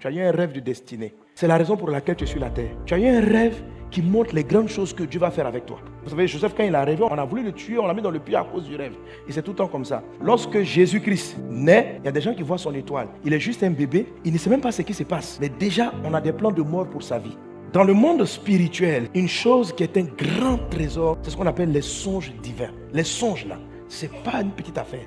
Tu as eu un rêve de destinée. C'est la raison pour laquelle tu es sur la terre. Tu as eu un rêve qui montre les grandes choses que Dieu va faire avec toi. Vous savez, Joseph, quand il a rêvé, on a voulu le tuer, on l'a mis dans le puits à cause du rêve. Et c'est tout le temps comme ça. Lorsque Jésus-Christ naît, il y a des gens qui voient son étoile. Il est juste un bébé, il ne sait même pas ce qui se passe. Mais déjà, on a des plans de mort pour sa vie. Dans le monde spirituel, une chose qui est un grand trésor, c'est ce qu'on appelle les songes divins. Les songes là, ce n'est pas une petite affaire.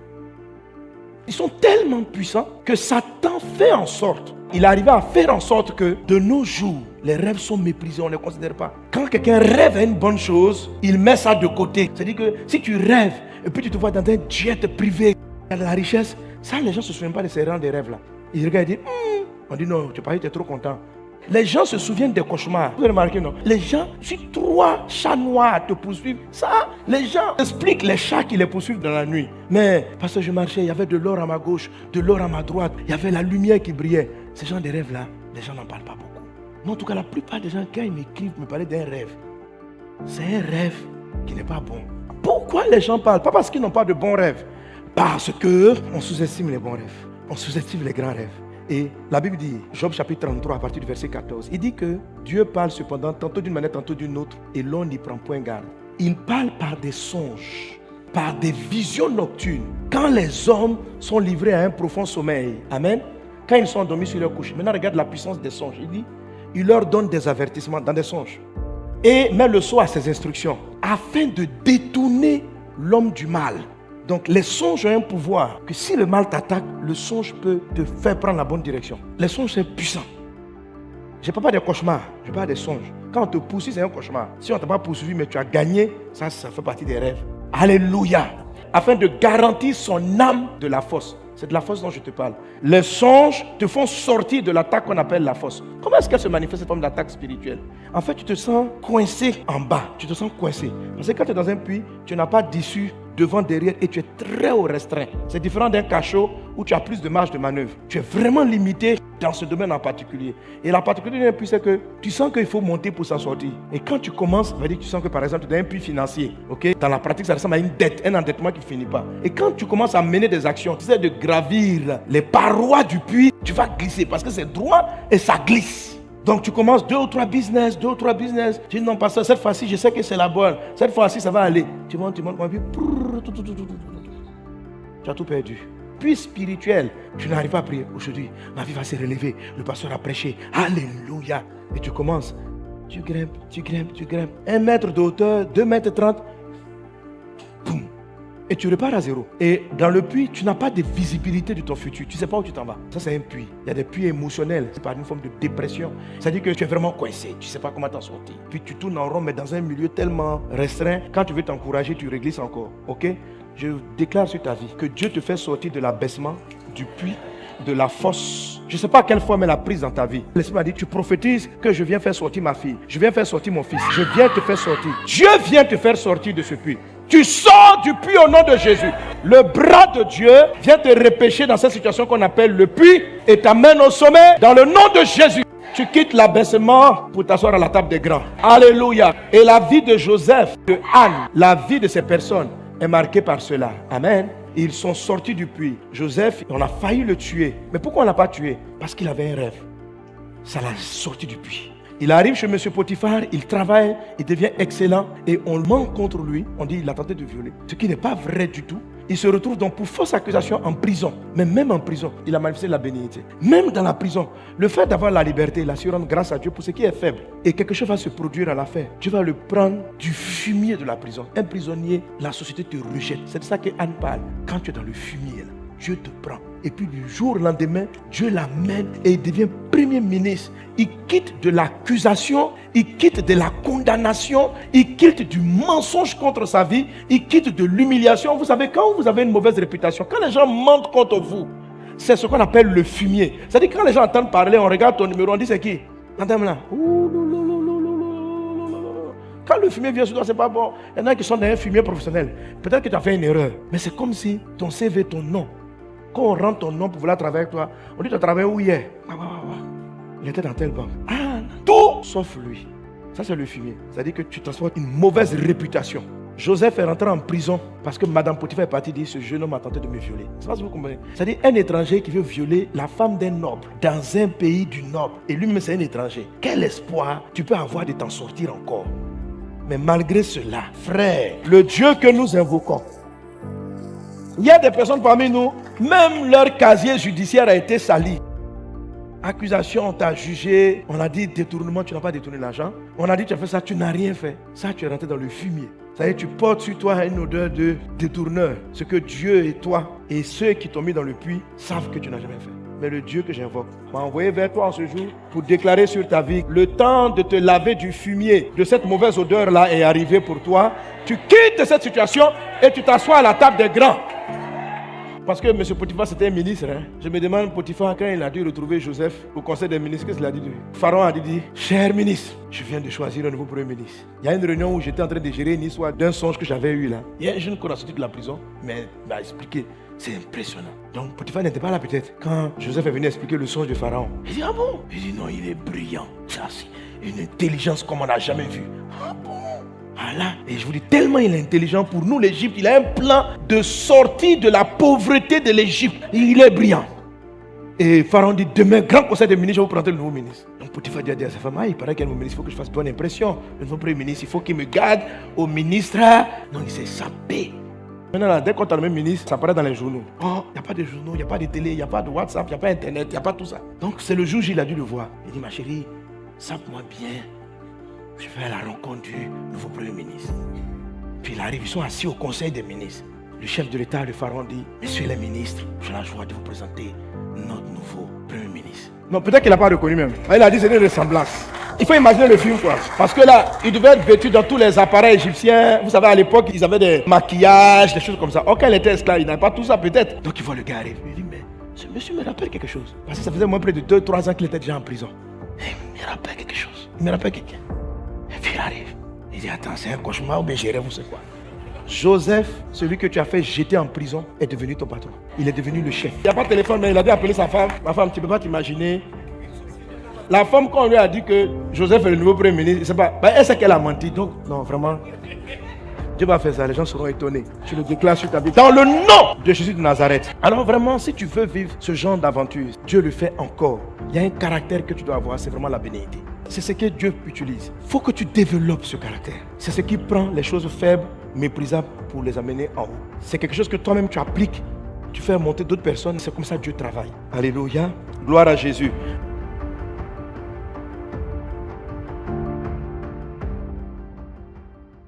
Ils sont tellement puissants que Satan fait en sorte, il arrive à faire en sorte que de nos jours, les rêves sont méprisés, on ne les considère pas. Quand quelqu'un rêve à une bonne chose, il met ça de côté. C'est-à-dire que si tu rêves et puis tu te vois dans un jet privé, la richesse, ça les gens ne se souviennent pas de ces rangs de rêves là. Ils regardent et disent, on dit non, tu es trop content. Les gens se souviennent des cauchemars. Vous avez remarqué, non? Les gens, si 3 chats noirs te poursuivent, ça, les gens expliquent les chats qui les poursuivent dans la nuit. Mais parce que je marchais, il y avait de l'or à ma gauche, de l'or à ma droite, il y avait la lumière qui brillait. Ces gens de rêves-là, les gens n'en parlent pas beaucoup. Mais en tout cas, la plupart des gens, quand ils m'écrivent, me parlent d'un rêve. C'est un rêve qui n'est pas bon. Pourquoi les gens parlent? Pas parce qu'ils n'ont pas de bons rêves. Parce qu'on sous-estime les bons rêves. On sous-estime les grands rêves. Et la Bible dit, Job chapitre 33 à partir du verset 14, il dit que Dieu parle cependant tantôt d'une manière, tantôt d'une autre, et l'on n'y prend point garde. Il parle par des songes, par des visions nocturnes, quand les hommes sont livrés à un profond sommeil. Amen. Quand ils sont endormis sur leur couche. Maintenant, regarde la puissance des songes. Il dit, il leur donne des avertissements dans des songes. Et met le sceau à ses instructions, afin de détourner l'homme du mal. Donc les songes ont un pouvoir que si le mal t'attaque, le songe peut te faire prendre la bonne direction. Les songes c'est puissant. Je ne parle pas des cauchemars, je parle des songes. Quand on te poursuit, c'est un cauchemar. Si on ne t'a pas poursuivi, mais tu as gagné, ça fait partie des rêves. Alléluia. Afin de garantir son âme de la fosse. C'est de la fosse dont je te parle. Les songes te font sortir de l'attaque qu'on appelle la fosse. Comment est-ce qu'elle se manifeste cette forme d'attaque spirituelle? En fait, tu te sens coincé en bas. Tu te sens coincé. Parce que quand tu es dans un puits, tu n'as pas d'issue devant, derrière et tu es très au restreint. C'est différent d'un cachot où tu as plus de marge de manœuvre. Tu es vraiment limité dans ce domaine en particulier. Et la particularité d'un puits, c'est que tu sens qu'il faut monter pour s'en sortir. Et quand tu commences, ça veut dire que tu sens que par exemple, tu es dans un puits financier. Okay? Dans la pratique, ça ressemble à une dette, un endettement qui ne finit pas. Et quand tu commences à mener des actions, tu essaies de gravir les parois du puits, tu vas glisser parce que c'est droit et ça glisse. Donc tu commences 2 ou 3 business. Tu dis non, pasteur, cette fois-ci, je sais que c'est la bonne. Cette fois-ci, ça va aller. Tu montes, et puis tu as tout perdu. Puis spirituel, tu n'arrives pas à prier. Aujourd'hui, ma vie va se relever. Le pasteur a prêché. Alléluia. Et tu commences. Tu grimpes. 1 mètre de hauteur, 2 mètres 30. Boum. Et tu repars à zéro. Et dans le puits, tu n'as pas de visibilité de ton futur. Tu ne sais pas où tu t'en vas. Ça, c'est un puits. Il y a des puits émotionnels. C'est par une forme de dépression. C'est-à-dire que tu es vraiment coincé. Tu ne sais pas comment t'en sortir. Puis tu tournes en rond, mais dans un milieu tellement restreint. Quand tu veux t'encourager, tu réglisses encore. Ok? Je déclare sur ta vie que Dieu te fait sortir de l'abaissement, du puits, de la fosse. Je ne sais pas à quelle forme elle a prise dans ta vie. L'Esprit m'a dit, tu prophétises que je viens faire sortir ma fille. Je viens faire sortir mon fils. Je viens te faire sortir. Dieu vient te faire sortir de ce puits. Tu sors du puits au nom de Jésus. Le bras de Dieu vient te repêcher dans cette situation qu'on appelle le puits et t'amène au sommet dans le nom de Jésus. Tu quittes l'abaissement pour t'asseoir à la table des grands. Alléluia. Et la vie de Joseph, de Anne, la vie de ces personnes est marquée par cela. Amen. Ils sont sortis du puits. Joseph, on a failli le tuer. Mais pourquoi on ne l'a pas tué? Parce qu'il avait un rêve. Ça l'a sorti du puits. Il arrive chez M. Potiphar, il travaille, il devient excellent et on ment contre lui. On dit qu'il a tenté de violer. Ce qui n'est pas vrai du tout. Il se retrouve donc pour fausse accusation en prison. Mais même en prison, il a manifesté la bénédiction. Même dans la prison, le fait d'avoir la liberté, l'assurance grâce à Dieu pour ce qui est faible. Et quelque chose va se produire à la fin. Dieu va le prendre du fumier de la prison. Un prisonnier, la société te rejette. C'est de ça que Anne parle. Quand tu es dans le fumier, là, Dieu te prend. Et puis du jour au lendemain, Dieu l'amène et il devient premier ministre. Il quitte de l'accusation, il quitte de la condamnation, il quitte du mensonge contre sa vie, il quitte de l'humiliation. Vous savez, quand vous avez une mauvaise réputation, quand les gens mentent contre vous, c'est ce qu'on appelle le fumier. C'est-à-dire que quand les gens entendent parler, on regarde ton numéro, on dit c'est qui? Madame là. Quand le fumier vient sur toi, c'est pas bon. Il y en a qui sont dans un fumier professionnel. Peut-être que tu as fait une erreur, mais c'est comme si ton CV, ton nom, quand on rentre ton nom pour vouloir travailler avec toi, on dit tu as travaillé où hier? Il était dans telle banque. Ah, tout sauf lui. Ça c'est le fumier. C'est-à-dire que tu transportes une mauvaise réputation. Joseph est rentré en prison parce que Madame Potiphar est partie dire ce jeune homme a tenté de me violer. C'est pas ce que vous comprenez. C'est-à-dire un étranger qui veut violer la femme d'un noble dans un pays du noble. Et lui-même c'est un étranger. Quel espoir tu peux avoir de t'en sortir encore. Mais malgré cela, frère, le Dieu que nous invoquons, il y a des personnes parmi nous, même leur casier judiciaire a été sali. Accusation, on t'a jugé, on a dit détournement, tu n'as pas détourné l'argent. On a dit tu as fait ça, tu n'as rien fait. Ça, tu es rentré dans le fumier. Ça y est, tu portes sur toi une odeur de détourneur. Ce que Dieu et toi et ceux qui t'ont mis dans le puits savent que tu n'as jamais fait. Mais le Dieu que j'invoque m'a envoyé vers toi en ce jour pour déclarer sur ta vie, le temps de te laver du fumier, de cette mauvaise odeur-là est arrivé pour toi. Tu quittes cette situation et tu t'assois à la table des grands. Parce que M. Potiphar, c'était un ministre. Je me demande, Potiphar, quand il a dû retrouver Joseph au conseil des ministres, qu'est-ce qu'il a dit? Pharaon a dit, cher ministre, je viens de choisir un nouveau premier ministre. Il y a une réunion où j'étais en train de gérer une histoire d'un songe que j'avais eu là. Il y a un jeune qu'on a sorti de la prison, mais il m'a expliqué. C'est impressionnant. Donc Potiphar n'était pas là peut-être quand Joseph est venu expliquer le songe de Pharaon. Il dit, ah bon? Il dit, non, il est brillant. Ça, c'est une intelligence comme on n'a jamais vu. Ah bon? Voilà. Et je vous dis, tellement il est intelligent pour nous l'Égypte, il a un plan de sortie de la pauvreté de l'Égypte. Il est brillant. Et Pharaon dit, demain, grand conseil des ministres, je vais vous présenter le nouveau ministre. Donc Potiphar dit à sa femme, il paraît qu'il y a un nouveau ministre, il faut que je fasse bonne impression. Le nouveau premier ministre, il faut qu'il me garde au ministre. Donc il s'est sapé. Maintenant, là, dès qu'on a le même ministre, ça apparaît dans les journaux. Oh, il n'y a pas de journaux, il n'y a pas de télé, il n'y a pas de WhatsApp, il n'y a pas Internet, il n'y a pas tout ça. Donc c'est le jour où il a dû le voir. Il dit, ma chérie, sape-moi bien. Je vais à la rencontre du nouveau premier ministre. Puis il arrive, ils sont assis au conseil des ministres. Le chef de l'État, le pharaon, dit, messieurs les ministres, j'ai la joie de vous présenter notre nouveau premier ministre. Non, peut-être qu'il n'a pas reconnu même. Il a dit, c'est une ressemblance. Il faut imaginer le film, quoi. Parce que là, il devait être vêtu dans tous les appareils égyptiens. Vous savez, à l'époque, ils avaient des maquillages, des choses comme ça. Quand il était esclave, il n'avait pas tout ça, peut-être. Donc il voit le gars arriver. Il dit, mais ce monsieur me rappelle quelque chose. Parce que ça faisait moins près de 2-3 ans qu'il était déjà en prison. Il me rappelle quelque chose. Il me rappelle quelqu'un. Et puis il arrive. Il dit, attends, c'est un cauchemar ou bien j'ai rêve ou c'est quoi? Joseph, celui que tu as fait jeter en prison, est devenu ton patron. Il est devenu le chef. Il n'y a pas de téléphone, mais il a dû appeler sa femme. Ma femme, tu ne peux pas t'imaginer. La femme, quand on lui a dit que Joseph est le nouveau premier ministre, c'est pas, elle sait qu'elle a menti. Donc, non, vraiment, Dieu va faire ça. Les gens seront étonnés. Tu le déclares sur ta vie. Dans le nom de Jésus de Nazareth. Alors vraiment, si tu veux vivre ce genre d'aventure, Dieu le fait encore. Il y a un caractère que tu dois avoir, c'est vraiment la bénédiction. C'est ce que Dieu utilise. Il faut que tu développes ce caractère. C'est ce qui prend les choses faibles, méprisables, pour les amener en haut. C'est quelque chose que toi-même tu appliques. Tu fais monter d'autres personnes. C'est comme ça que Dieu travaille. Alléluia. Gloire à Jésus.